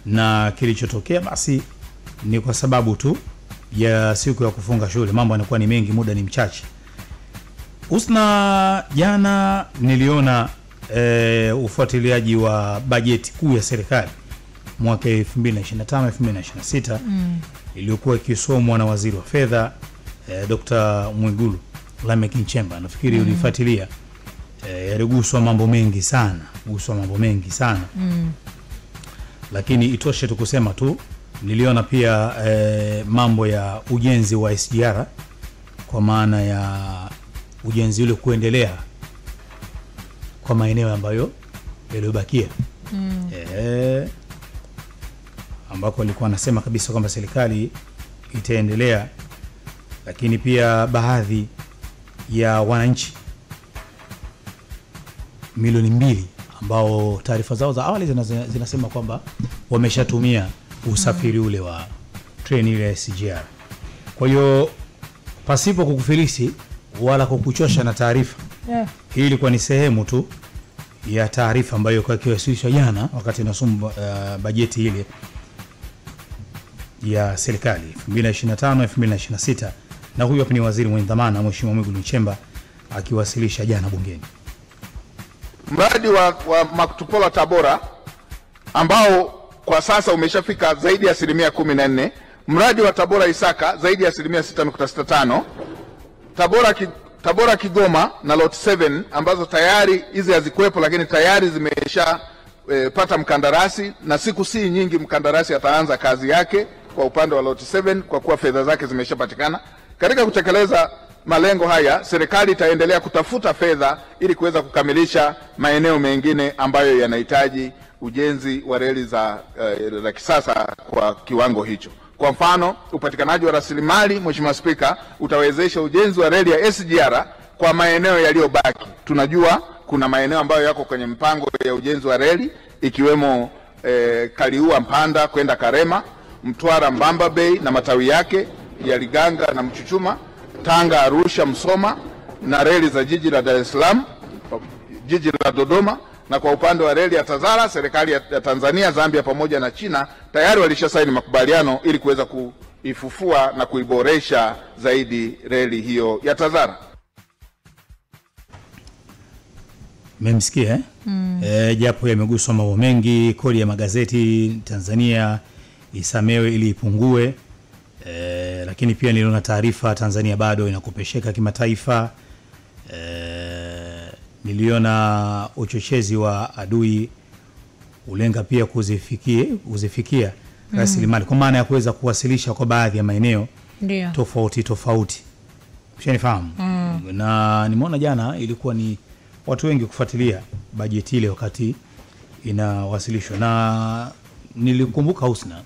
na kilichotokea basi ni kwa sababu tu ya siku ya kufunga shule, mambo yanakuwa ni mengi, muda ni mchache. Husna, jana niliona ufuatiliaji wa bajeti kuu ya serikali mwaka 2025-2026 iliyokuwa ikisomwa na waziri wa fedha Dr. Mwigulu Lameck Nchemba. Nafikiri ulifuatilia. Yaliguswa mambo mengi sana, lakini itoshe tu kusema tu niliona pia mambo ya ujenzi wa SGR, kwa maana ya ujenzi ule kuendelea kwa maeneo ambayo yaliyobakia, ambako alikuwa anasema kabisa kwamba serikali itaendelea, lakini pia baadhi ya wananchi milioni 2 ambao taarifa zao za awali zinasema kwamba wameshatumia usafiri ule wa treni ile SGR. Kwa hiyo pasipo kukufilisi wala kukuchosha na taarifa, hii ilikuwa ni sehemu tu ya taarifa ambayo kwa kiwasilishwa jana wakati nasoma bajeti ile ya serikali 2025-2026, na huyu hapa ni waziri mwenye dhamana Mheshimiwa Mwigulu Nchemba akiwasilisha jana bungeni. Mradi wa Makutupora Tabora ambao kwa sasa umeshafika zaidi ya 14%, mradi wa Tabora Isaka zaidi ya 6.65%, Tabora Kigoma na lot 7 ambazo tayari hizi hazikuwepo lakini tayari zimesha pata mkandarasi, na siku si nyingi mkandarasi ataanza kazi yake kwa upande wa lot 7 kwa kuwa fedha zake zimeshapatikana. Katika kutekeleza malengo haya, serikali itaendelea kutafuta fedha ili kuweza kukamilisha maeneo mengine ambayo yanahitaji ujenzi wa reli za kisasa kwa kiwango hicho. Kwa mfano, upatikanaji wa rasilimali, Mheshimiwa Spika, utawezesha ujenzi wa reli ya SGR kwa maeneo yaliyobaki. Tunajua kuna maeneo ambayo yako kwenye mpango ya ujenzi wa reli ikiwemo Kaliua Mpanda kwenda Karema, Mtwara Mbamba Bay na matawi yake ya Liganga na Mchuchuma, Tanga Arusha Msoma, na reli za jiji la Dar es Salaam, jiji la Dodoma. Na kwa upande wa reli ya Tazara, serikali ya Tanzania, Zambia pamoja na China tayari walishasaini makubaliano ili kuweza kuifufua na kuiboresha zaidi reli hiyo ya Tazara. Mmemsikia japo yameguswa mambo mengi, kodi ya magazeti Tanzania isamewe ili ipungue, lakini pia niliona taarifa Tanzania bado inakopesheka kimataifa. Niliona uchochezi wa adui ulenga pia kuzifikia rasilimali kwa maana ya kuweza kuwasilisha kwa baadhi ya maeneo tofauti. Mshanifahamu? Na nimeona jana ilikuwa ni watu wengi kufuatilia bajeti ile wakati inawasilishwa, na nilikumbuka Husna,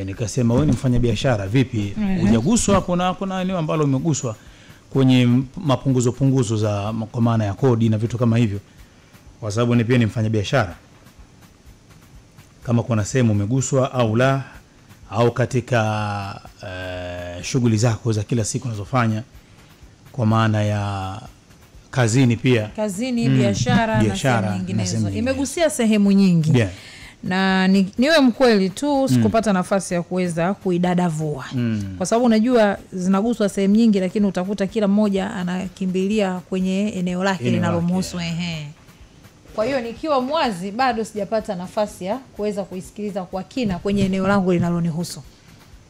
nikasema wewe ni mfanyabiashara vipi hujaguswa? Kuna eneo ambalo umeguswa kwenye mapunguzo za kwa maana ya kodi na vitu kama hivyo, kwa sababu ni pia ni mfanyabiashara. Kama kuna sehemu umeguswa au la, au katika shughuli zako za kila siku unazofanya kwa maana ya kazini pia, biashara na sehemu nyinginezo, imegusia sehemu nyingi. Na niwe mkweli tu sikupata nafasi ya kuweza kuidadavua, kwa sababu unajua zinaguswa sehemu nyingi, lakini utakuta kila mmoja anakimbilia kwenye eneo lake linalomhusu. Kwa hiyo nikiwa mwazi bado sijapata nafasi ya kuweza kuisikiliza kwa kina kwenye eneo langu linalonihusu.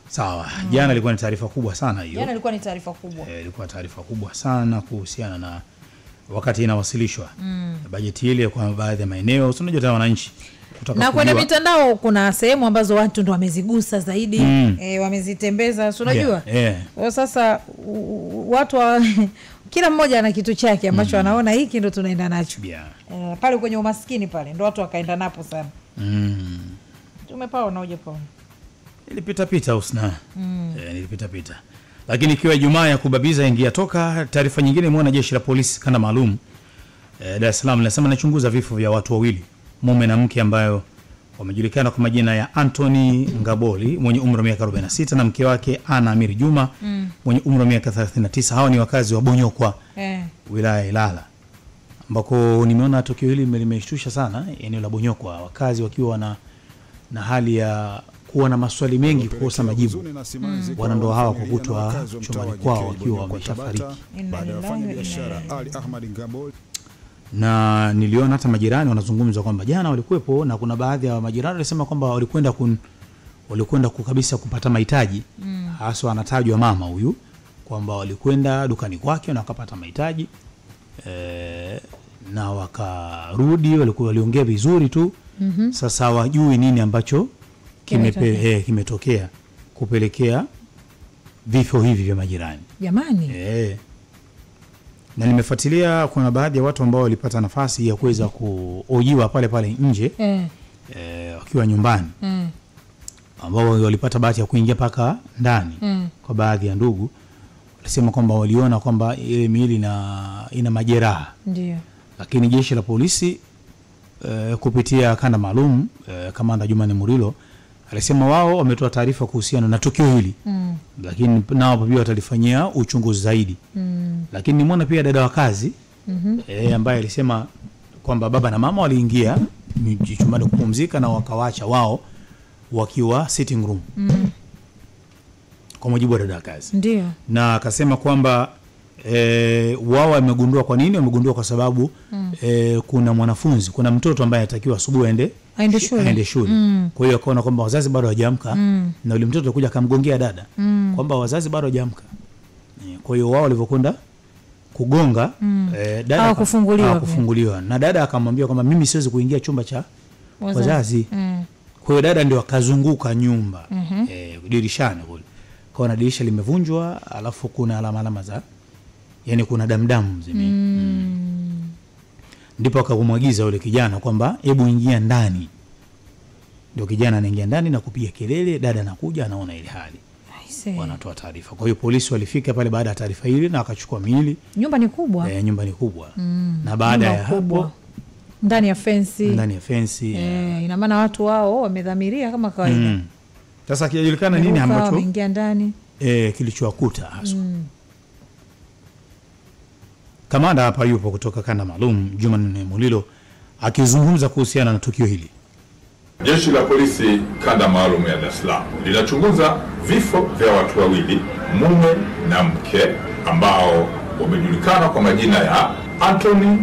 Sawa. Jana ilikuwa ni taarifa kubwa sana hiyo. Jana ilikuwa ni taarifa kubwa. Ilikuwa taarifa kubwa sana kuhusiana na wakati inawasilishwa bajeti ile kwa baadhi ya maeneo. Unajua tena wananchi na kwenye mitandao kuna sehemu ambazo watu ndo wamezigusa zaidi, wamezitembeza, unajua. Kwa sasa watu kila mmoja ana kitu chake ambacho anaona hiki ndo tunaenda nacho. Pale kwenye umaskini pale ndo watu wakaenda napo sana. Tumepao na uje Nilipita Husna. Nilipita. Lakini ikiwa Ijumaa ya kubabiza ingia toka, taarifa nyingine imeona jeshi la polisi kanda maalum Dar es Salaam linasema linachunguza vifo vya watu wawili, mume na mke, ambayo wamejulikana kwa majina ya Anthony Ngaboli mwenye umri wa miaka 46 na mke wake Ana Amiri Juma mwenye umri wa miaka 39. Hawa ni wakazi wa Bonyokwa wilaya Ilala, ambako nimeona tukio hili limeshtusha sana eneo la Bonyokwa, wakazi wakiwa na hali ya kuwa na maswali mengi kukosa majibu. Wanandoa hawa kukutwa chumbani kwao wakiwa wameshafariki. Baada ya fanya biashara Ali Ahmad Ngabori. Na niliona hata majirani wanazungumza kwamba jana walikuwepo, na kuna baadhi ya majirani walisema kwamba walikwenda kabisa kupata mahitaji. Hasa anatajwa mama huyu kwamba walikwenda dukani kwake na wakapata mahitaji na wakarudi, waliongea vizuri tu. Sasa wajui nini ambacho kimetokea kupelekea vifo hivi vya majirani. Jamani. Na nimefuatilia, kuna baadhi ya watu ambao walipata nafasi ya kuweza kuojiwa pale nje wakiwa nyumbani, ambao walipata bahati ya kuingia paka ndani. Kwa baadhi ya ndugu walisema kwamba waliona kwamba ile miili ina majeraha. Ndio. Lakini jeshi la polisi kupitia kanda maalum kamanda Jumani Murilo alisema wao wametoa taarifa kuhusiana na tukio hili. Lakini nao pia watalifanyia uchunguzi zaidi. Lakini nimeona pia dada wa kazi ambaye alisema kwamba baba na mama waliingia chumbani kupumzika na wakawaacha wao wakiwa sitting room. Kwa mujibu wa dada wa kazi. Ndio. Na akasema kwamba wao wamegundua. Kwa nini wamegundua? Kwa sababu kuna mwanafunzi, kuna mtoto ambaye anatakiwa asubuhi aende shule. Kwa hiyo akaona kwamba wazazi bado hawajaamka, na yule mtoto alikuja akamgongea dada kwamba wazazi bado hawajaamka. Kwa hiyo wao walivyokwenda kugonga dada hakufunguliwa, na dada akamwambia kwamba mimi siwezi kuingia chumba cha wazazi. Kwa hiyo dada ndio akazunguka nyumba dirishani kule, kwa dirisha limevunjwa, alafu kuna alama za, yani kuna damu ndipo akamwagiza yule kijana kwamba hebu ingia ndani. Ndio kijana anaingia ndani na kupiga kelele, dada anakuja anaona ile hali. Wanatoa taarifa. Kwa hiyo polisi walifika pale baada ya taarifa hili na wakachukua miili. Nyumba ni kubwa. Nyumba ni kubwa. Na baada ya hapo ndani ya fence. Ina maana watu wao wamedhamiria kama kawaida. Sasa kijulikana nini ambacho wameingia ndani kilichowakuta hasa. Kamanda hapa yupo kutoka kanda maalum Jumani Mulilo akizungumza kuhusiana na tukio hili. Jeshi la polisi kanda maalum ya Dar es Salaam linachunguza vifo vya watu wawili, mume na mke, ambao wamejulikana kwa majina ya Anthony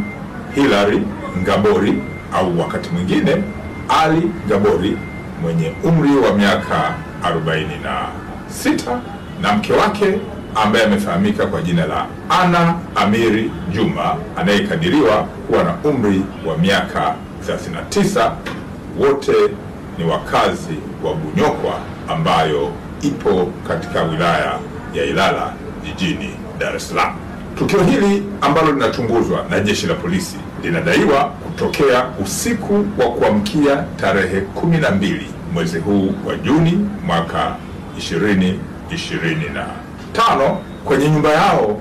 Hilary Ngabori au wakati mwingine Ali Ngabori mwenye umri wa miaka 46 na mke wake ambaye amefahamika kwa jina la Ana Amiri Juma anayekadiriwa kuwa na umri wa miaka 39. Wote ni wakazi wa Bunyokwa ambayo ipo katika wilaya ya Ilala jijini Dar es Salaam. Tukio hili ambalo linachunguzwa na jeshi la polisi linadaiwa kutokea usiku wa kuamkia tarehe 12 mwezi huu wa Juni mwaka 2025 kwenye nyumba yao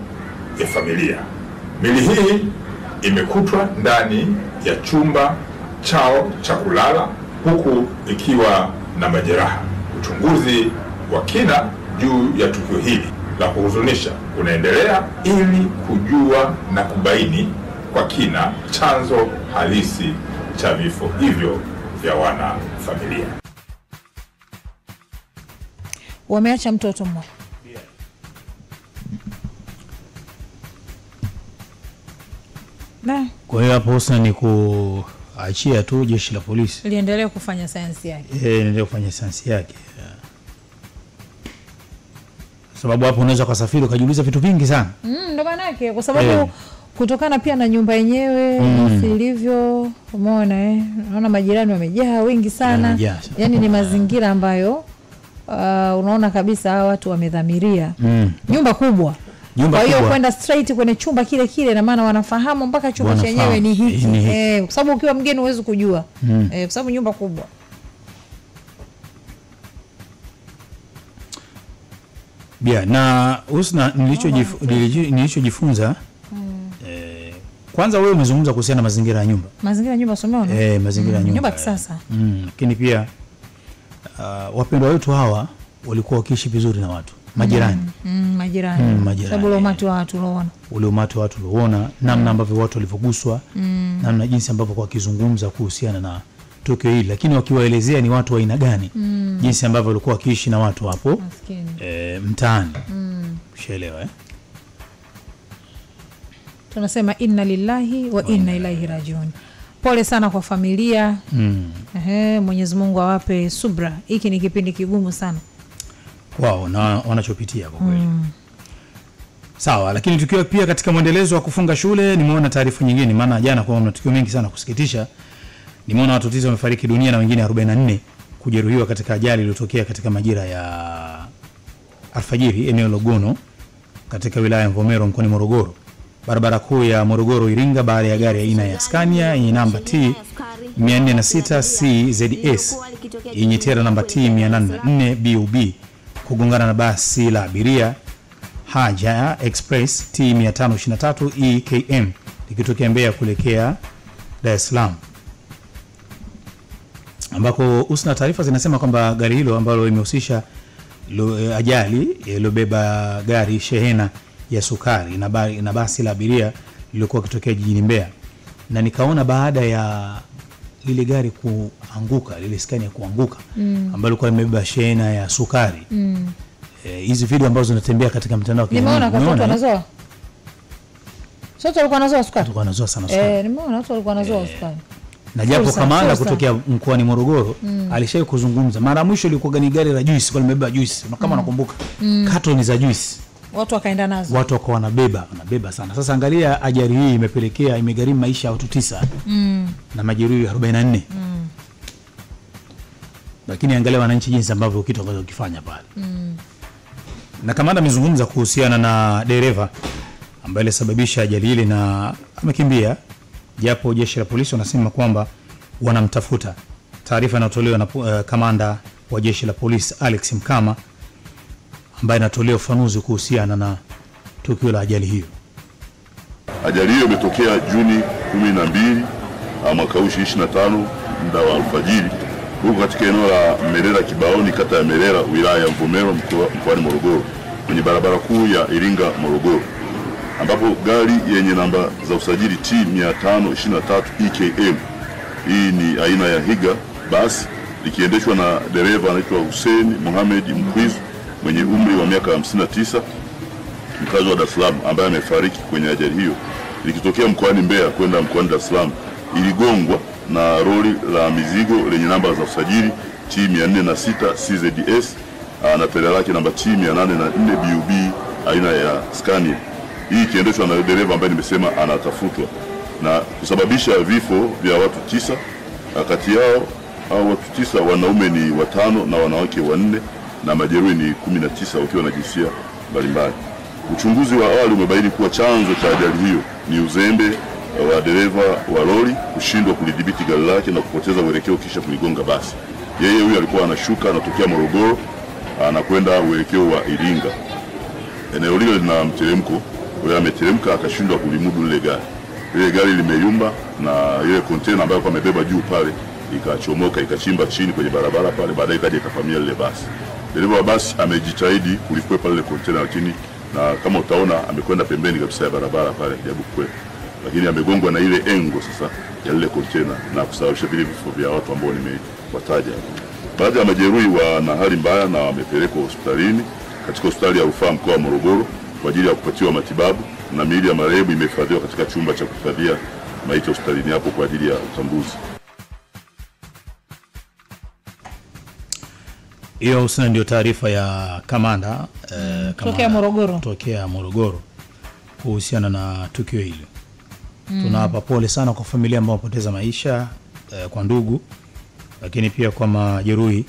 ya familia. Mili hii imekutwa ndani ya chumba chao cha kulala huku ikiwa na majeraha. Uchunguzi wa kina juu ya tukio hili la kuhuzunisha unaendelea ili kujua na kubaini kwa kina chanzo halisi cha vifo hivyo vya wana familia. Wameacha mtoto mmoja. Kwa hiyo hapo sasa ni kuachia tu jeshi la polisi liendelee kufanya sayansi yake. Liendelee kufanya sayansi yake. Sababu hapo unaweza kusafiri ukajiuliza vitu vingi sana. Ndio maana yake, kwa sababu kutokana pia na nyumba yenyewe ilivyo, umeona naona majirani wamejaa wengi sana. Yaani ni mazingira ambayo unaona kabisa hawa watu wamedhamiria. Nyumba kubwa. Kwa hiyo kwenda straight kwenye chumba kile na maana wanafahamu mpaka chumba chenyewe ni hiki. Kwa sababu ukiwa mgeni huwezi kujua. Kwa sababu nyumba kubwa. Na Husna, nilichojifunza kwanza wewe umezungumza kuhusiana na mazingira ya nyumba. Mazingira ya nyumba umeona? Mazingira ya nyumba. Nyumba kisasa. Lakini pia wapendwa wetu hawa walikuwa wakiishi vizuri na watu. Majirani. Majirani. Sababu ule umati wa watu uliona namna ambavyo watu walivyoguswa, namna jinsi ambavyo kwa kizungumza kuhusiana tukio hili, lakini wakiwaelezea ni watu wa aina gani, jinsi ambavyo walikuwa wakiishi na watu hapo mtaani. Ushaelewa Tunasema inna lillahi wa inna ilaihi rajiun. Pole sana kwa familia. Mwenyezi Mungu awape subra. Hiki ni kipindi kigumu sana wao na wanachopitia kwa kweli. Sawa, lakini tukiwa pia katika mwendelezo wa kufunga shule, nimeona taarifa nyingine, maana jana kwa matukio mengi sana kusikitisha. Nimeona watu 9 wamefariki dunia na wengine 44 kujeruhiwa katika ajali iliyotokea katika majira ya alfajiri eneo la Gono katika wilaya ya Mvomero mkoani Morogoro. Barabara kuu ya Morogoro Iringa, baada ya gari aina ya Scania yenye namba T 406 CZS yenye tera namba T 804 BUB kugongana na basi la abiria Haja Express T 523 EKM likitokea Mbeya kuelekea Dar es Salaam, ambako usna taarifa zinasema kwamba gari hilo ambalo limehusisha ajali iliyobeba gari shehena ya sukari na basi la abiria lilikuwa kitokea jijini Mbeya, na nikaona baada ya lile gari kuanguka, lile Scania kuanguka ambalo lilikuwa limebeba shehena ya sukari, hizi video ambazo zinatembea katika mtandao nimeona kwa watu wanazoa. Sote walikuwa wanazoa sukari. Walikuwa wanazoa sana sukari. Nimeona watu walikuwa wanazoa sukari. Na japo kamanda kutokea mkoani Morogoro alishawahi kuzungumza. Mara mwisho ilikuwa gari la juice, kwa limebeba juice. Na kama nakumbuka, carton za juice. Watu wakaenda nazo. Watu wakawa wanabeba sana. Sasa angalia ajali hii imepelekea imegharimu maisha ya watu 9 na majeruhi 44. Lakini angalia wananchi jinsi ambavyo kitu ambacho kifanya pale. Na kamanda amezungumza kuhusiana na dereva ambaye alisababisha ajali ile na amekimbia, japo jeshi la polisi wanasema kwamba wanamtafuta. Taarifa inatolewa na kamanda wa jeshi la polisi Alex Mkama, ambaye anatolea ufafanuzi kuhusiana na tukio la ajali hiyo. Ajali hiyo imetokea Juni 12 mwaka 2025 muda wa alfajiri huko katika eneo la Merera Kibaoni, kata ya Merera, wilaya ya Mvomero, mkoani Morogoro, kwenye barabara kuu ya Iringa Morogoro, ambapo gari yenye namba za usajili T 523 EKM, hii ni aina ya Higa basi, likiendeshwa na dereva anaitwa Hussein Mohamed Mkwizu mwenye umri wa miaka 59, mkazi wa Dar es Salaam, ambaye amefariki kwenye ajali hiyo, likitokea mkoani Mbeya kwenda mkoani Dar es Salaam. Iligongwa na lori la mizigo lenye namba za usajili T 406 CZS na tela lake namba T 804 BUB aina ya Scania, hii ikiendeshwa na dereva ambaye nimesema anatafutwa, na kusababisha vifo vya watu 9. Kati yao hao watu 9 wanaume ni 5 na wanawake 4, na majeruhi ni 19 wakiwa na jinsia mbalimbali. Uchunguzi wa awali umebaini kuwa chanzo cha ajali hiyo ni uzembe wa dereva wa lori kushindwa kulidhibiti gari lake na kupoteza uelekeo kisha kuligonga basi. Yeye huyu alikuwa anashuka anatokea Morogoro anakwenda uelekeo wa Iringa. Eneo lile lina mteremko, yeye ameteremka akashindwa kulimudu lile gari. Ile gari limeyumba na ile container ambayo kwa amebeba juu pale ikachomoka ikachimba chini kwenye barabara pale, baadaye ikaja ikafamia lile basi. Dereva wa basi amejitahidi kulikwepa lile container, lakini na kama utaona amekwenda pembeni kabisa ya barabara pale kujaribu kukwepa, lakini amegongwa na ile engo sasa ya ile container na kusababisha vile vifo vya watu ambao nimewataja. Baadhi ya majeruhi wana hali mbaya na wamepelekwa hospitalini katika hospitali ya rufaa mkoa wa Morogoro kwa ajili ya kupatiwa matibabu, na miili ya marehemu imehifadhiwa katika chumba cha kuhifadhia maiti hospitalini hapo kwa ajili ya utambuzi. Hiyo usina ndio taarifa ya kamanda tokea Morogoro kuhusiana na tukio hili. Tunawapa pole sana kwa familia ambao wamepoteza maisha, kwa ndugu, lakini pia kwa majeruhi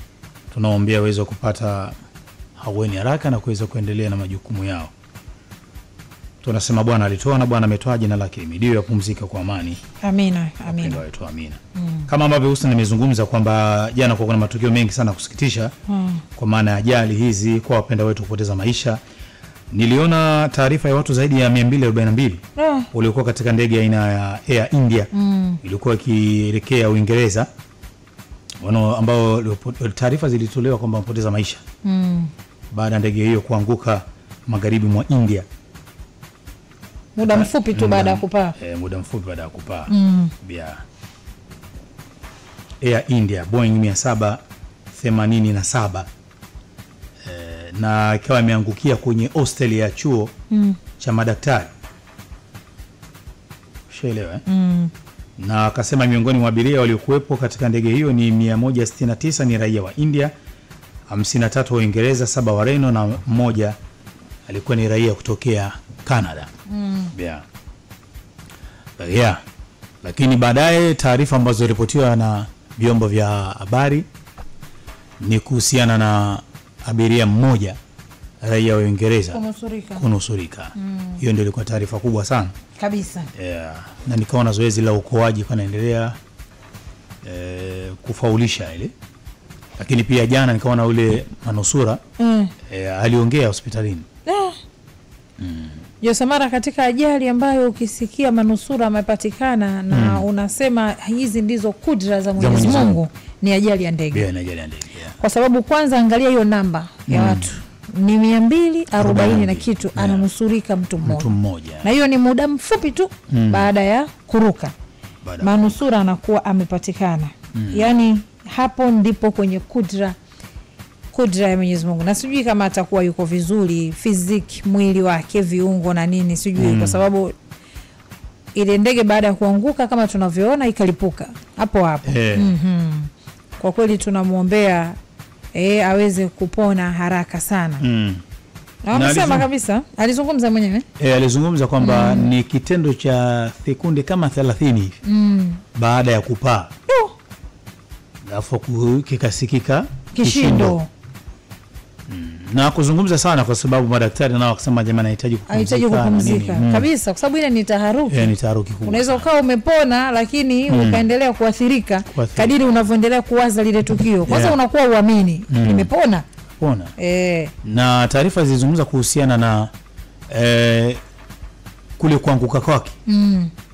tunaombea waweze kupata haweni haraka na kuweza kuendelea na majukumu yao. Tunasema Bwana alitoa na Bwana ametoa, jina lake lihimidiwe, yapumzika kwa amani. Amina. Amina. Kama ambavyo Husna nimezungumza kwamba jana kwa kuna matukio mengi sana kusikitisha, kwa maana ya ajali hizi kwa wapenda wetu kupoteza maisha. Niliona taarifa ya watu zaidi ya 242 waliokuwa katika ndege aina ya Air India ilikuwa ikielekea Uingereza, ambao taarifa zilitolewa kwamba wamepoteza maisha baada ya ndege hiyo kuanguka magharibi mwa India. Muda mfupi tu baada ya kupaa. Muda mfupi baada ya kupaa. Air India Boeing 787 na ikawa imeangukia kwenye hostel ya chuo cha madaktari. Ushaelewa na akasema miongoni mwa abiria waliokuwepo katika ndege hiyo ni 169 ni raia wa India, 53 wa Uingereza, 7 wa Reno na mmoja alikuwa ni raia kutokea Canada. Lakini baadaye taarifa ambazo zilipotiwa na vyombo vya habari ni kuhusiana na abiria mmoja raia wa Uingereza kunusurika. Hiyo ndio ilikuwa taarifa kubwa sana kabisa. Na nikaona zoezi la uokoaji kanaendelea kufaulisha ile. Lakini pia jana nikaona ule manusura aliongea hospitalini. Yosamara, katika ajali ambayo ukisikia manusura amepatikana na unasema hizi ndizo kudra za Mwenyezi Mungu, ni ajali ya ndege. Kwa sababu kwanza angalia hiyo namba ya watu ni 240 na kitu, ananusurika mtu mmoja. Na hiyo ni muda mfupi tu baada ya kuruka. Manusura anakuwa amepatikana. Yaani hapo ndipo kwenye kudra ya Mwenyezi Mungu. Na sijui kama atakuwa yuko vizuri fiziki, mwili wake, viungo na nini, sijui kwa sababu ile ndege baada ya kuanguka kama tunavyoona ikalipuka hapo. Kwa kweli tunamuombea aweze kupona haraka sana. Na amesema kabisa, alizungumza mwenyewe. Alizungumza kwamba ni kitendo cha sekunde kama 30 hivi baada ya kupaa. Alafu kikasikika kishindo. Na kuzungumza sana kwa sababu madaktari nao wakisema jamani anahitaji kupumzika. Kabisa, kwa sababu ile ni taharuki. Ni taharuki kubwa. Unaweza ukawa umepona lakini ukaendelea kuathirika kadiri unavyoendelea kuwaza lile tukio. Kwanza unakuwa uamini nimepona. Na taarifa zilizungumza kuhusiana na kule kuanguka kwake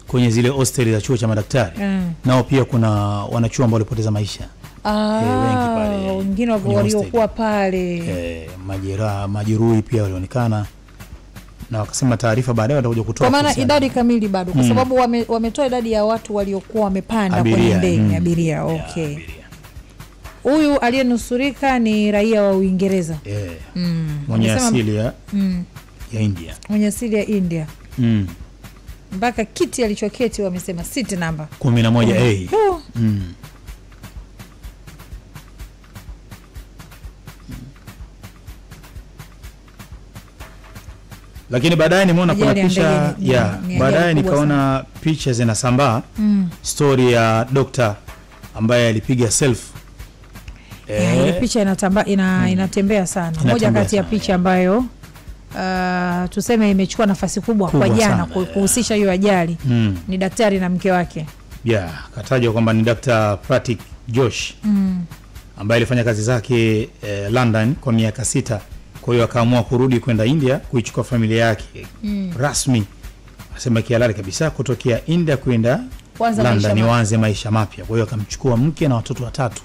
kwenye zile hostel za chuo cha madaktari. Nao pia kuna wanachuo ambao walipoteza maisha. Wengi pale. Wengine waliokuwa pale. Majeruhi pia walionekana. Na wakasema taarifa baadaye watakuja kutoa. Kwa maana idadi kamili bado kwa sababu wametoa idadi ya watu waliokuwa wamepanda kwenye ndege abiria. Huyu aliyenusurika ni raia wa Uingereza. Mwenye asili ya India. Mwenye asili ya India. Mpaka kiti alichoketi wamesema seat number 11A. Lakini baadaye nimeona kuna picha baadaye nikaona picha zinasambaa story ya dokta ambaye alipiga selfie. Ile picha inatembea sana. Moja kati ya picha ambayo tuseme imechukua nafasi kubwa kwa jana kuhusisha hiyo ajali ni daktari na mke wake. Katajwa kwamba ni Dr. Pratik Josh ambaye alifanya kazi zake London kwa miaka 6. Kwa hiyo akaamua kurudi kwenda India kuichukua familia yake rasmi. Asema kihalali kabisa kutokea India kwenda London nianze maisha mapya. Kwa hiyo akamchukua mke na watoto 3. Kwa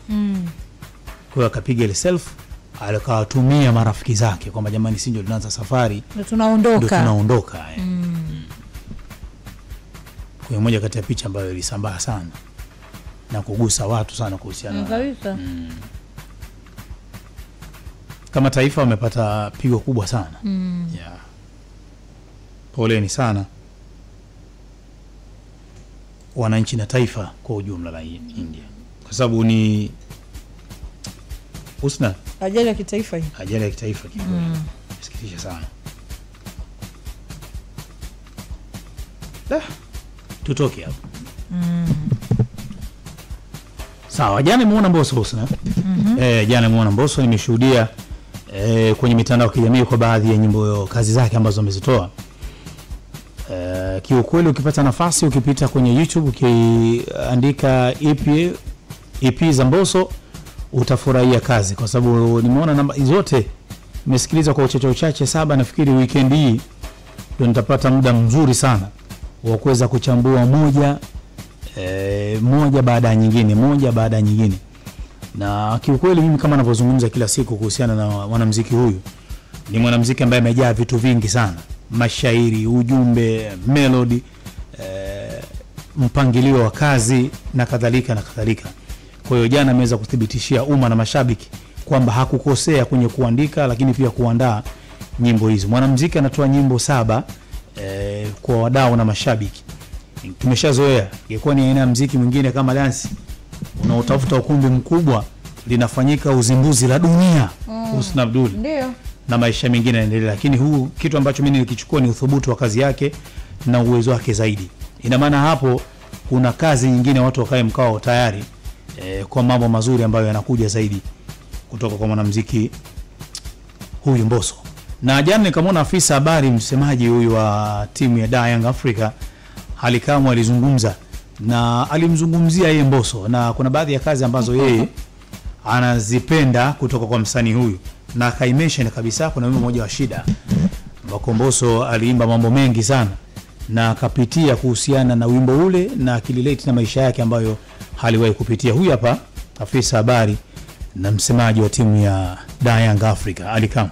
hiyo akapiga ile selfie, alikawatumia marafiki zake kwamba jamani si ndio tunaanza safari, ndio tunaondoka. Kwa moja kati ya picha ambayo ilisambaa sana na kugusa watu sana kuhusiana kabisa. Kama taifa wamepata pigo kubwa sana. Poleni sana wananchi na taifa kwa ujumla la India. Kwa sababu ni Husna, ajali ya kitaifa hii. Ajali ya kitaifa kidogo. Sikitisha sana. Tutoke hapo. Sawa, jana nimeona Mbosso Husna. Jana nimeona Mbosso, nimeshuhudia kwenye mitandao ya kijamii kwa baadhi ya nyimbo kazi zake ambazo amezitoa. Kiukweli ukipata nafasi ukipita kwenye YouTube ukiandika EP za Mbosso utafurahia kazi kwa sababu nimeona namba zote nimesikiliza kwa uchache 7. Nafikiri weekend hii ndio nitapata muda mzuri sana wa kuweza kuchambua moja baada ya nyingine. Na kiukweli mimi kama ninavyozungumza kila siku kuhusiana na mwanamuziki huyu, ni mwanamuziki ambaye amejaa vitu vingi sana: mashairi, ujumbe, melody, mpangilio wa kazi na kadhalika. Kwa hiyo jana ameweza kuthibitishia umma na mashabiki kwamba hakukosea kwenye kuandika lakini pia kuandaa nyimbo hizo. Mwanamuziki anatoa nyimbo 7 kwa wadau na mashabiki. Tumeshazoea ingekuwa ni aina ya muziki mwingine kama dance unaotafuta ukumbi mkubwa linafanyika uzinduzi la dunia Husna Abdul. Ndio. Na maisha mengine yanaendelea, lakini huu kitu ambacho mimi nilikichukua ni uthubutu wa kazi yake na uwezo wake zaidi. Ina maana hapo kuna kazi nyingine watu wakae mkao tayari kwa mambo mazuri ambayo yanakuja zaidi kutoka kwa mwanamuziki huyu Mbosso. Na jana nikamwona afisa habari msemaji huyu wa timu ya Young Africa Halikamu alizungumza na alimzungumzia yeye Mbosso, na kuna baadhi ya kazi ambazo yeye anazipenda kutoka kwa msanii huyu, na akaimention kabisa kuna wimbo mmoja wa Shida ambao Mbosso aliimba mambo mengi sana na akapitia kuhusiana na wimbo ule na akililate na maisha yake ambayo haliwahi kupitia. Huyu hapa afisa habari na msemaji wa timu ya Young Africa Halikamu.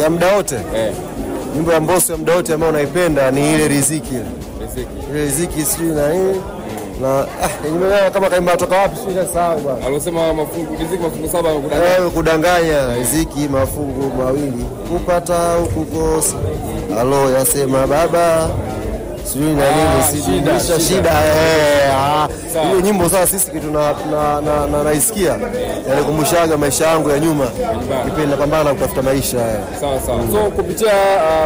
Ya muda wote nyimbo ya Mbosso ya muda wote ambayo unaipenda ni ile Riziki. Riziki sio na nini na nimeona kama kaimba toka wapi sio sawa bwana. Alosema mafungu Riziki mafungu 7 kudanganya. Kudanganya Riziki mafungu mawili kupata ukukosa. Alo yasema baba sio na nini shida. Hiyo nyimbo sasa sisi kitu na naisikia yanikumbushaga maisha yangu ya nyuma. Nipenda pambana kutafuta maisha. Sawa. So kupitia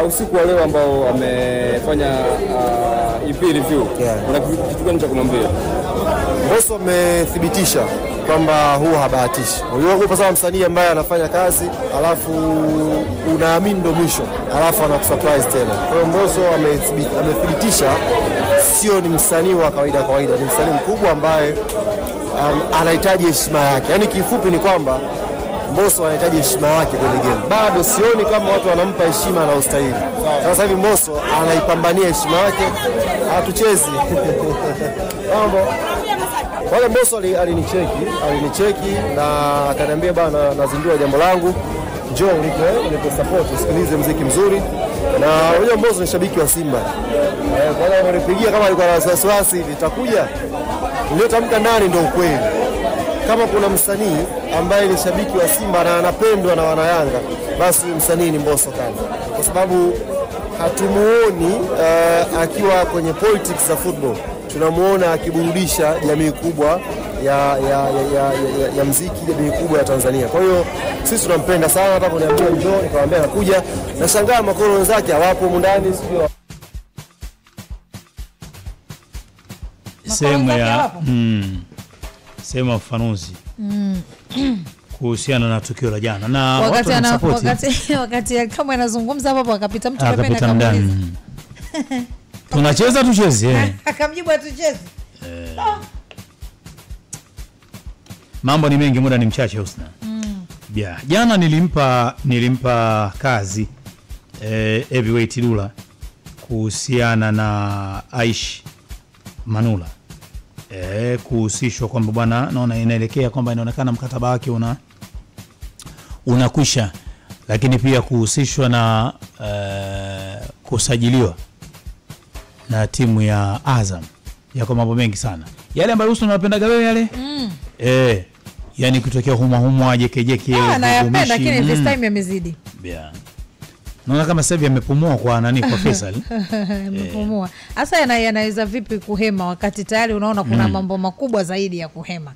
usiku wa leo ambao amefanya EP review, kuna kitu gani cha kumwambia? Mbosso amethibitisha kwamba huwa habahatishi. Unajua sawa msanii ambaye anafanya kazi alafu unaamini ndo mwisho alafu anakusurprise tena. Kwa hiyo Mbosso amethibitisha sio ni msanii wa kawaida, ni msanii mkubwa ambaye anahitaji heshima yake. Yaani kifupi ni kwamba Mbosso anahitaji heshima yake kwenye game. Bado sioni kama watu wanampa heshima na ustahili. Sasa hivi Mbosso anaipambania heshima yake. Hatuchezi. Mambo. Wale Mbosso alinicheki na akaniambia bana nazindua jambo langu. Njoo nipe support, usikilize muziki mzuri. Na huyo Mbosso ni shabiki wa Simba. Kwa hiyo ananipigia kama alikuwa na wasiwasi nitakuja. Niliyotamka ndani ndio ukweli. Kama kuna msanii ambaye ni shabiki wa Simba na anapendwa na wanayanga, basi msanii ni Mbosso kali. Kwa sababu hatumuoni akiwa kwenye politics za football. Tunamuona akiburudisha jamii kubwa ya muziki, jamii kubwa ya Tanzania. Kwa hiyo sisi tunampenda sana. Hata kuniambia njoo nikamwambia nakuja. Nashangaa makolo wenzake hawapo ndani sio. Sema ufafanuzi kuhusiana na tukio la jana na wakati kama anazungumza hapo akapita mtu pembeni akamuuliza tunacheza tucheze akamjibu atucheze. Mambo ni mengi, muda ni mchache Husna. Jana nilimpa kazi Heavyweight Dula kuhusiana na Aish Manula. Kuhusishwa kwamba bwana naona inaelekea kwamba inaonekana mkataba wake unakwisha, lakini pia kuhusishwa na kusajiliwa na timu ya Azam. Yako mambo mengi sana yale ambayo Husna unapendaga wewe yale yani kutokea huma jekejeke anayapenda, lakini this time yamezidi. Naona kama sasa hivi amepumua kwa nani kwa Faisal. Amepumua. Sasa yanaweza vipi kuhema wakati tayari unaona kuna mambo makubwa zaidi ya kuhema.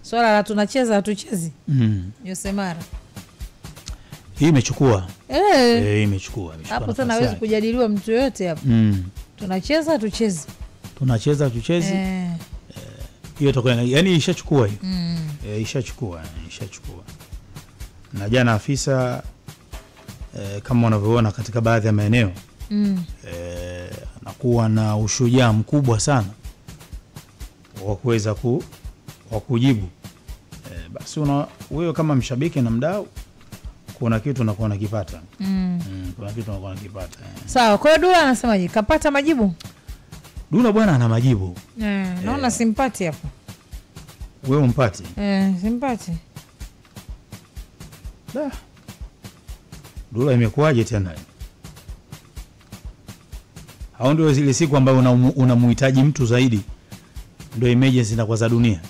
Swala la tunacheza hatuchezi. Yosemara. Hii imechukua. Imechukua. Hapo sana hawezi kujadiliwa mtu yote hapo. Tunacheza hatuchezi. Tunacheza hatuchezi. Hiyo itakuwa yani ishachukua hiyo. Ishachukua. Na jana afisa kama unavyoona katika baadhi ya maeneo anakuwa na ushujaa mkubwa sana wa kuweza kujibu. Basi wewe kama mshabiki na mdau kuna kitu unakuwa unakipata. Kuna kitu unakuwa unakipata. Sawa, kwa hiyo Dula anasemaje? Kapata majibu? Dula bwana ana majibu. Naona simpati hapo. Wewe umpati? Simpati. Dula imekuaje tena? Hao ndio zile siku ambayo unamuhitaji mtu zaidi ndio emergency na kwa za dunia.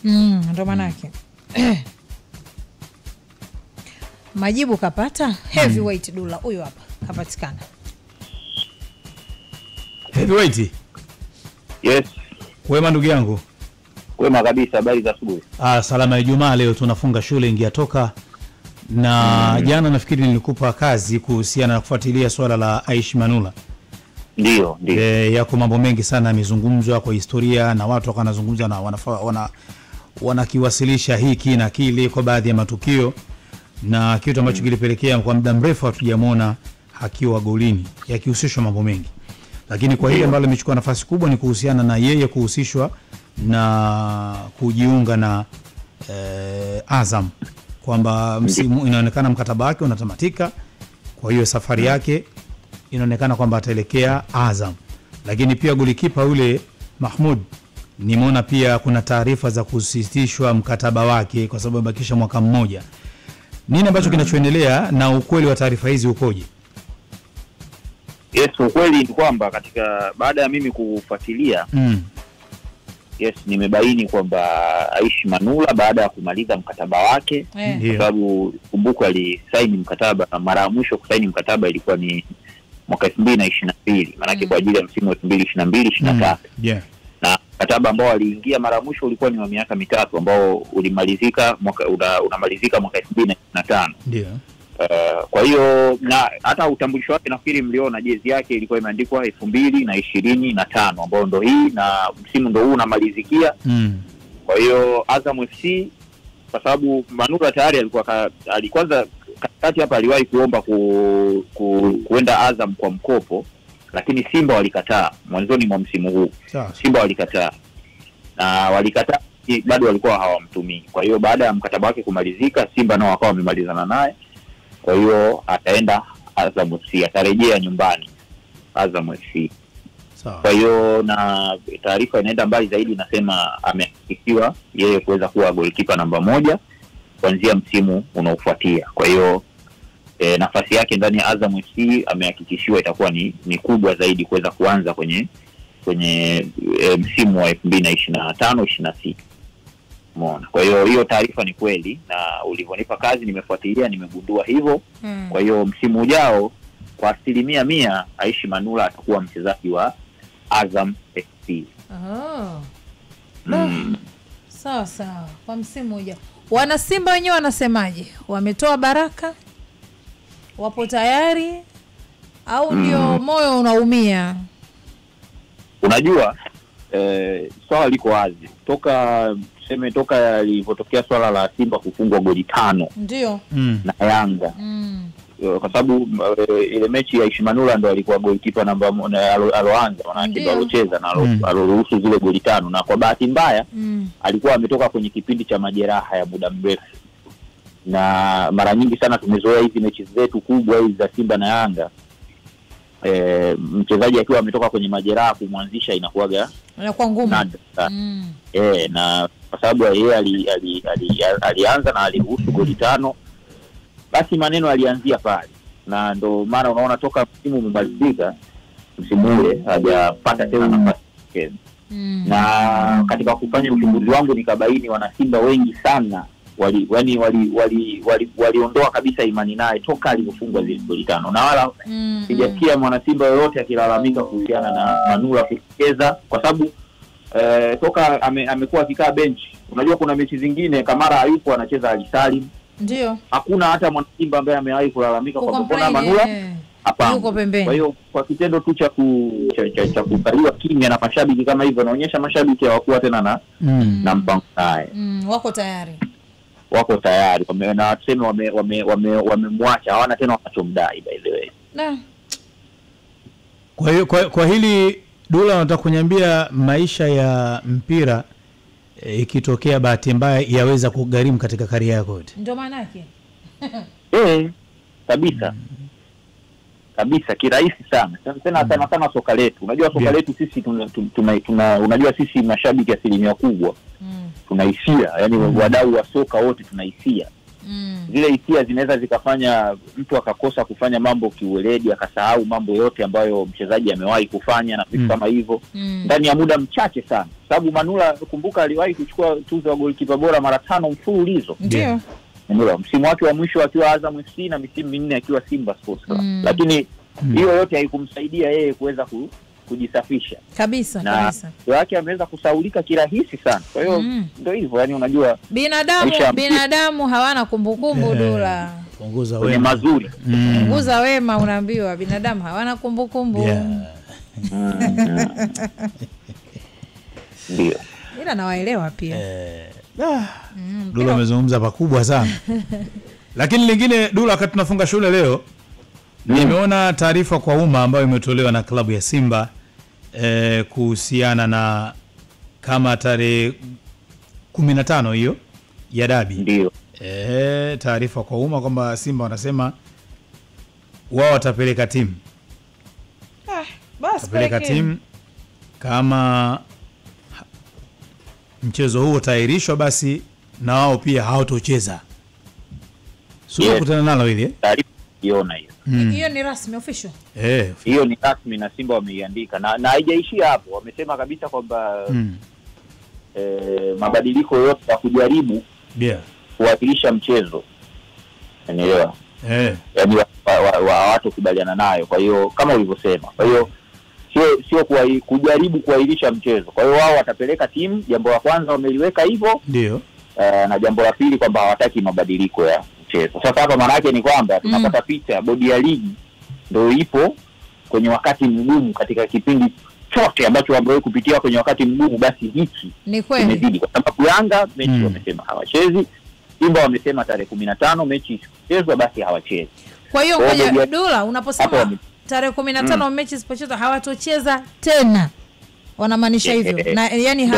Ndio maana yake. Majibu kapata. Heavyweight Dula huyu hapa kapatikana. Heavyweight. Yes. Kwema ndugu yangu. Kwema kabisa, habari za asubuhi. Salama ya Ijumaa, leo tunafunga shule ingia toka na jana nafikiri nilikupa kazi kuhusiana na kufuatilia swala la Aishi Manula. Ndio. Yako mambo mengi sana yamezungumzwa kwa historia na watu wakanazungumza na wanakiwasilisha hiki na kile kwa baadhi ya matukio na kitu ambacho kilipelekea kwa muda mrefu hatujamuona akiwa golini, yakihusishwa mambo mengi. Lakini kwa hili ambalo limechukua nafasi kubwa ni kuhusiana na yeye kuhusishwa na kujiunga na Azam, kwamba msimu inaonekana mkataba wake unatamatika, kwa hiyo safari yake inaonekana kwamba ataelekea Azam. Lakini pia golikipa yule Mahmoud nimeona pia kuna taarifa za kusitishwa mkataba wake kwa sababu bakisha mwaka mmoja. Nini ambacho kinachoendelea na ukweli wa taarifa hizi ukoje? Yes, ukweli ni kwamba katika baada ya mimi kufuatilia yes, nimebaini kwamba Aishi Manula baada ya kumaliza mkataba wake, kwa sababu kumbuka alisaini mkataba, mara ya mwisho kusaini mkataba ilikuwa ni mwaka 2022, maana yake kwa ajili ya msimu wa 2022-23. Na mkataba ambao aliingia mara ya mwisho ulikuwa ni wa miaka 3 ambao ulimalizika unamalizika mwaka 2025. Ndio. Kwa hiyo na hata utambulisho wake nafikiri mliona jezi yake ilikuwa imeandikwa 2025 ambao ndo hii na msimu ndo huu unamalizikia. Kwa hiyo Azam FC, kwa sababu Manula tayari alikwanza katikati hapa aliwahi kuomba kuenda Azam kwa mkopo, lakini Simba walikataa mwanzoni mwa msimu huu. Simba walikataa. Na walikataa bado walikuwa hawamtumii. Kwa hiyo baada ya mkataba wake kumalizika, Simba nao wakawa wamemalizana naye. Kwa hiyo ataenda Azam FC, atarejea nyumbani Azam FC. Kwa hiyo na taarifa inaenda mbali zaidi, nasema amehakikishiwa yeye kuweza kuwa goalkeeper namba 1 kuanzia msimu unaofuatia. Kwa hiyo nafasi yake ndani ya Azam FC amehakikishiwa itakuwa ni kubwa zaidi kuweza kuanza kwenye msimu wa 2025-26. Umeona. Kwa hiyo hiyo taarifa ni kweli, na ulivyonipa kazi nimefuatilia, nimegundua hivyo. Kwa hiyo msimu ujao kwa 100% Aishi Manula atakuwa mchezaji wa Azam FC. Sawa. Kwa msimu ujao. Wana Simba wenyewe wanasemaje? Wametoa baraka? Wapo tayari? Au ndio moyo unaumia? Unajua swala liko wazi. Toka ilipotokea swala la Simba kufungwa goli 5 ndio na Yanga, kwa sababu ile mechi ya Aishi Manula ndo alikuwa goalkeeper namba aloanza, manake alocheza na aloruhusu zile goli 5, na kwa bahati mbaya alikuwa ametoka kwenye kipindi cha majeraha ya muda mrefu. Na mara nyingi sana tumezoea hizi mechi zetu kubwa hizi za Simba na Yanga, mchezaji akiwa ametoka kwenye majeraha kumwanzisha inakuwa ngumu. Na kwa sababu yeye alianza na aliruhusu goli 5, basi maneno alianzia pale, na ndo maana unaona toka msimu umemalizika msimu ule hajapata tena nafasi. Na katika kufanya uchunguzi wangu nikabaini wana Simba wengi sana waliondoa kabisa imani naye toka alipofungwa zile goli 5, na wala sijasikia mwana Simba yoyote akilalamika kuhusiana na Manula kucheza, kwa sababu toka amekuwa akikaa bench. Unajua kuna mechi zingine Kamara hayupo anacheza Ali Salim. Ndio. Hakuna hata mwana Simba ambaye amewahi kulalamika kwa mbona Manula hapa. Kwa hiyo kwa kitendo tu cha kukaliwa kimya na mashabiki kama hivyo, naonyesha mashabiki hawakuwa tena na mpango naye. Wako tayari na tuseme wamemwacha, hawana tena wanachomdai by the way. Kwa hiyo kwa hili Dula nataka kuniambia maisha ya mpira ikitokea bahati mbaya yaweza kugharimu katika karia yako yote. Ndio maana yake. Kabisa kirahisi sana. Sana soka letu. Unajua soka letu sisi unajua sisi mashabiki 100% kubwa. Tunahisia, yani wadau wa soka wote tunahisia. zile hisia zinaweza zikafanya mtu akakosa kufanya mambo kiueledi, akasahau mambo yote ambayo mchezaji amewahi kufanya na vitu kama hivyo ndani ya muda mchache sana. Sababu Manula, kumbuka, aliwahi kuchukua tuzo ya golikipa bora mara 5 mfululizo. Ndio. Manula msimu wake wa mwisho akiwa Azam FC na misimu minne akiwa Simba Sports Club. Lakini hiyo yote haikumsaidia yeye kuweza kujisafisha kabisa na kabisa. Yake ameweza kusaulika kirahisi sana. Kwa hiyo ndio hivyo, yani unajua binadamu hawana kumbukumbu. Dula, punguza wema mazuri, punguza wema, unaambiwa binadamu hawana kumbukumbu. Ndio. Ila nawaelewa pia. Dula amezungumza pakubwa sana. Lakini lingine Dula, wakati tunafunga shule leo nimeona taarifa kwa umma ambayo imetolewa na klabu ya Simba kuhusiana na kama tarehe 15 hiyo ya dabi. Ndio. Taarifa kwa umma kwamba Simba wanasema wao watapeleka timu. Basi peleka timu kama mchezo huo utaahirishwa, basi na wao pia hawatocheza. Sio kutana nalo ile. Taarifa iona hiyo. Hiyo ni rasmi official. Hiyo ni rasmi na Simba wameiandika na haijaishia hapo. Wamesema kabisa kwamba mabadiliko yote ya kujaribu kuwakilisha mchezo. Unaelewa? Yaani watu kubaliana nayo. Kwa hiyo kama ulivyosema. Kwa hiyo sio kujaribu kuahirisha mchezo. Kwa hiyo wao watapeleka timu, jambo la kwanza wameliweka hivyo. Ndio. Na jambo la pili kwamba hawataki mabadiliko ya mchezo. Sasa hapa maana yake ni kwamba tunapata picha bodi ya ligi ndio ipo kwenye wakati mgumu katika kipindi chote ambacho wao kupitia kwenye wakati mgumu, basi hiki ni kweli imezidi kwa sababu Yanga mechi wamesema hawachezi, Simba wamesema tarehe 15 mechi isichezwe, basi hawachezi. Kwa hiyo ngoja Dula, unaposema tarehe 15 mechi isipochezwa hawatocheza tena, wanamaanisha hivyo? Na yani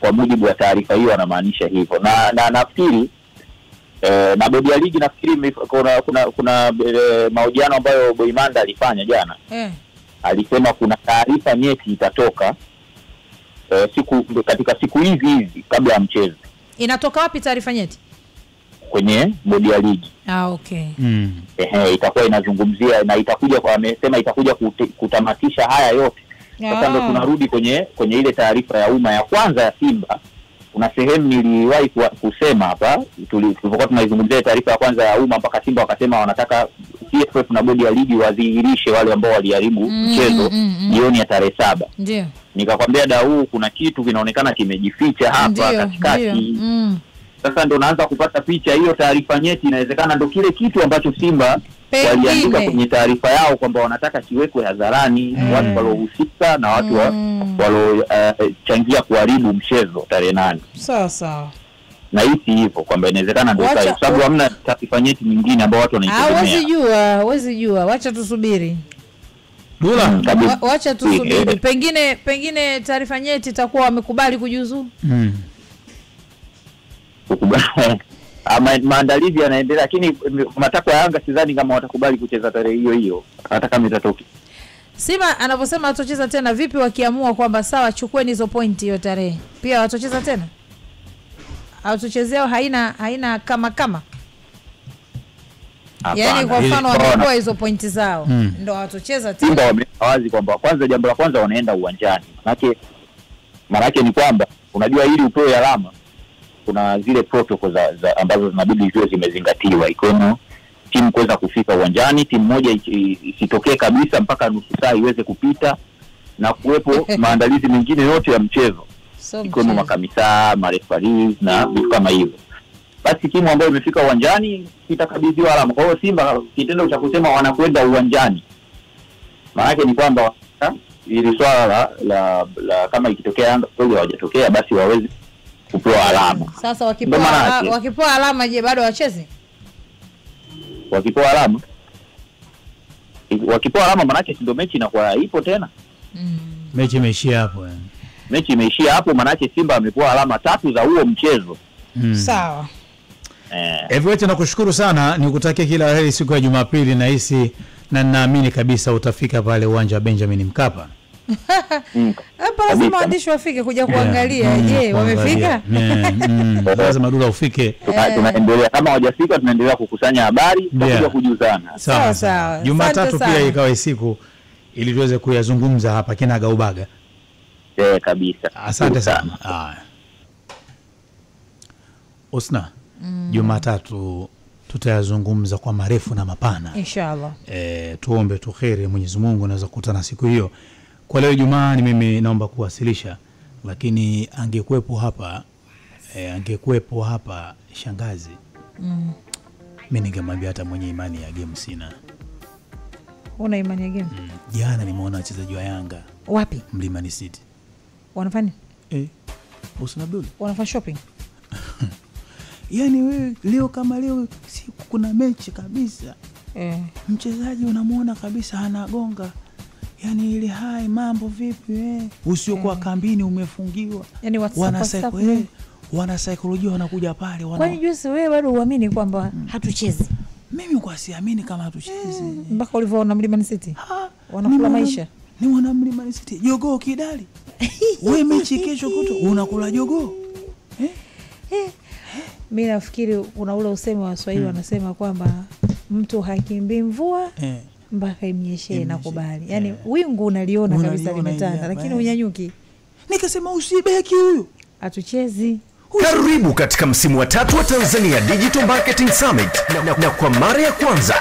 kwa mujibu wa taarifa hiyo wanamaanisha hivyo. Na nafikiri na bodi ya ligi nafikiri kuna mahojiano ambayo Boimanda alifanya jana. Alisema kuna taarifa nyeti itatoka katika siku hizi kabla ya mchezo. Inatoka wapi taarifa nyeti? Kwenye bodi ya ligi. Okay. Itakuwa inazungumzia na amesema itakuja kutamatisha haya yote. Sasa ndio tunarudi kwenye ile taarifa ya umma ya kwanza ya Simba. Kuna sehemu niliwahi kusema hapa tulipokuwa tunaizungumzia taarifa ya kwanza ya umma, mpaka Simba wakasema wanataka TFF na bodi ya ligi wadhihirishe wale ambao waliharibu mchezo jioni ya tarehe 7. Ndio. Nikakwambia dau kuna kitu kinaonekana kimejificha hapa katikati. Sasa ndo naanza kupata picha hiyo taarifa nyeti, inawezekana ndo kile kitu ambacho Simba waliandika kwenye taarifa yao kwamba wanataka kiwekwe hadharani, watu walohusika na watu walochangia kuharibu mchezo tarehe 8. Sawa. Na hisi hivyo kwamba inawezekana ndio kwa sababu hamna taarifa nyeti nyingine ambao watu wanaitegemea. Huwezi jua, wacha tusubiri. Dula, wacha tusubiri. Pengine taarifa nyeti itakuwa wamekubali kujiuzulu. Maandalizi yanaendelea, lakini matakwa ya Yanga sidhani kama watakubali kucheza tarehe hiyo hata kama itatoka. Simba anaposema watocheza tena, vipi wakiamua kwamba sawa chukueni hizo point hiyo tarehe, pia watocheza tena? Autochezeo haina kama yaani kwa mfano wamechukua hizo pointi zao ndio watocheza tena. Simba wameweka wazi kwamba kwanza, jambo la kwanza wanaenda uwanjani. Maana yake ni kwamba unajua ili upewe alama kuna zile protocol ambazo zinabidi ziwe zimezingatiwa, ikiwemo timu kuweza kufika uwanjani, timu moja isitokee kabisa mpaka nusu saa iweze kupita, na kuwepo maandalizi mengine yote ya mchezo, ikiwemo makamisa, marefaris na vitu kama hivyo. Basi timu ambayo imefika uwanjani itakabidhiwa alama. Kwa hiyo Simba kitendo cha kusema wanakwenda uwanjani, maana yake ni kwamba ili swala la kama ikitokea Yanga kweli hawajatokea, basi waweze kupewa alama. Sasa wakipewa alama, je, bado wacheze? Wakipewa alama maana yake ndio mechi inakuwa ipo tena. Mechi imeishia hapo yani. Mechi imeishia hapo, maana yake Simba amepewa alama 3 za huo mchezo. Sawa. Everett, nakushukuru sana, nikutakia kila heri siku ya Jumapili, na hisi na naamini kabisa utafika pale uwanja wa Benjamin Mkapa. Hapa lazima waandishi wafike kuja kuangalia. Je, wamefika? Lazima Dula ufike. Tunaendelea kama hawajafika, tunaendelea kukusanya habari kuja kujuzana. Sawa. Jumatatu pia ikawa siku ili tuweze kuyazungumza hapa kinaga ubaga. Kabisa. Asante sana. Husna, Jumatatu tutayazungumza kwa marefu na mapana. Inshallah. Tuombe tuheri Mwenyezi Mungu naweza kukutana siku hiyo. Kwa leo Ijumaa ni mimi naomba kuwasilisha, lakini angekuepo hapa shangazi. Mimi ningemwambia hata mwenye imani ya game sina. Una imani ya game? Jana nimeona wachezaji wa Yanga. Wapi? Mlimani City. Wanafanya? Husna Abdul. Wanafanya shopping. Yaani wewe leo kama leo siku kuna mechi kabisa. Mchezaji unamuona kabisa anagonga. Yaani ile hai mambo vipi usiokuwa kambini umefungiwa. Yaani wana saikolojia wanakuja pale Kwani juzi wewe bado uamini kwamba hatuchezi? Mimi kwa siamini kama hatuchezi. Mpaka ulivyoona Mlimani City. Wanakula maisha. Ni wana Mlimani City. Jogoo kidali. Wewe mechi kesho kuto unakula jogoo. Mimi nafikiri kuna ule usemi wa Swahili wanasema kwamba mtu hakimbii mvua mpaka imnyeshe na kubali. Yaani wingu unaliona kabisa limetanda lakini unyanyuki. Nikasema usibeki huyu. Hatuchezi. Karibu katika msimu wa 3 wa Tanzania Digital Marketing Summit na kwa mara ya kwanza